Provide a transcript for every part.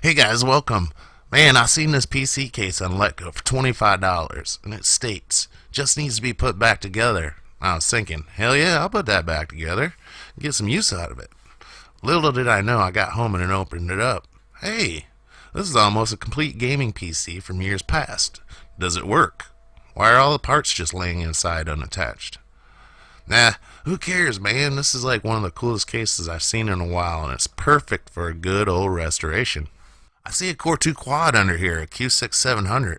Hey guys, welcome. Man, I seen this PC case on Letgo for $25, and it states, just needs to be put back together. I was thinking, hell yeah, I'll put that back together and get some use out of it. Little did I know I got home and opened it up. Hey, this is almost a complete gaming PC from years past. Does it work? Why are all the parts just laying inside unattached? Nah, who cares, man? This is like one of the coolest cases I've seen in a while, and it's perfect for a good old restoration. I see a Core 2 quad under here, a Q6700.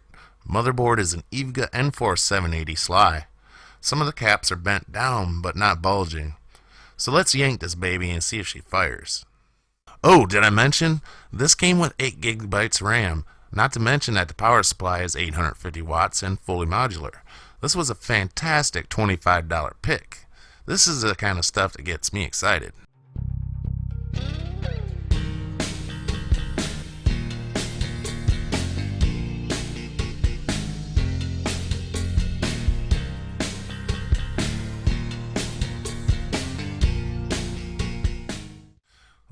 Motherboard is an evga N4 780 Sly. Some of the caps are bent down, but not bulging. So let's yank this baby and see if she fires. Oh, did I mention? This came with 8 gigabytes RAM. Not to mention that the power supply is 850 watts and fully modular. This was a fantastic $25 pick. This is the kind of stuff that gets me excited.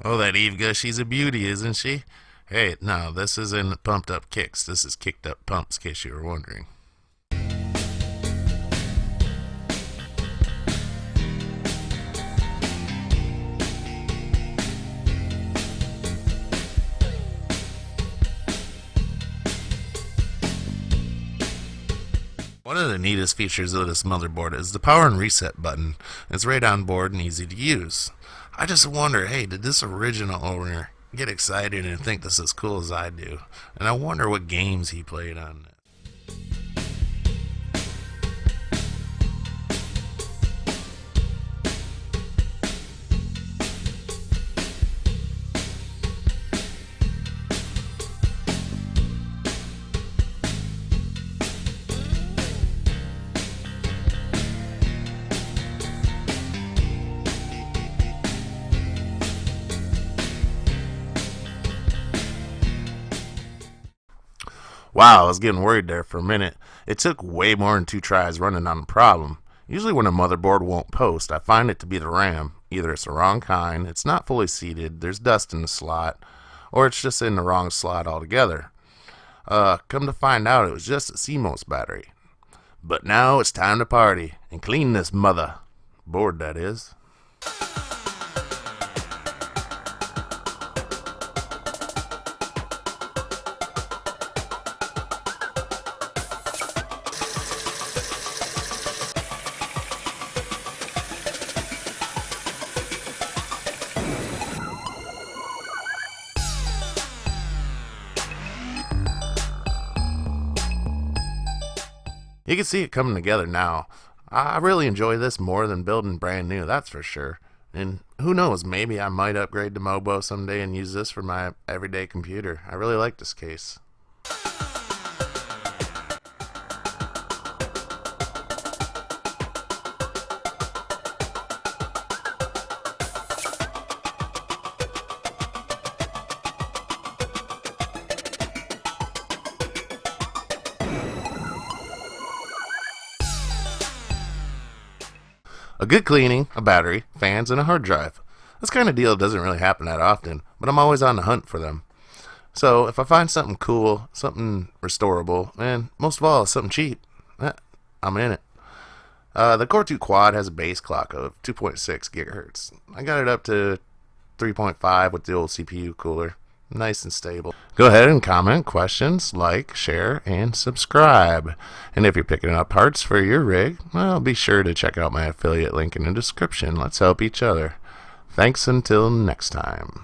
Oh, that evga, she's a beauty, isn't she? Hey, no, this isn't pumped up kicks. This is kicked up pumps, in case you were wondering. One of the neatest features of this motherboard is the power and reset button. It's right on board and easy to use. I just wonder, hey, did this original owner get excited and think this is as cool as I do? And I wonder what games he played on it. Wow, I was getting worried there for a minute. It took way more than 2 tries running on the problem. Usually when a motherboard won't post, I find it to be the RAM. Either it's the wrong kind, it's not fully seated, there's dust in the slot, or it's just in the wrong slot altogether. Come to find out, it was just a CMOS battery. But now it's time to party and clean this mother. Board, that is. You can see it coming together now. I really enjoy this more than building brand new, that's for sure. And who knows, maybe I might upgrade to Mobo someday and use this for my everyday computer. I really like this case. A good cleaning, a battery, fans, and a hard drive. This kind of deal doesn't really happen that often, but I'm always on the hunt for them. So if I find something cool, something restorable, and most of all, something cheap, I'm in it. The Core 2 Quad has a base clock of 2.6 gigahertz. I got it up to 3.5 with the old CPU cooler. Nice and stable. Go ahead and comment, questions, like, share, and subscribe. And if you're picking up parts for your rig, well, be sure to check out my affiliate link in the description. Let's help each other. Thanks until next time.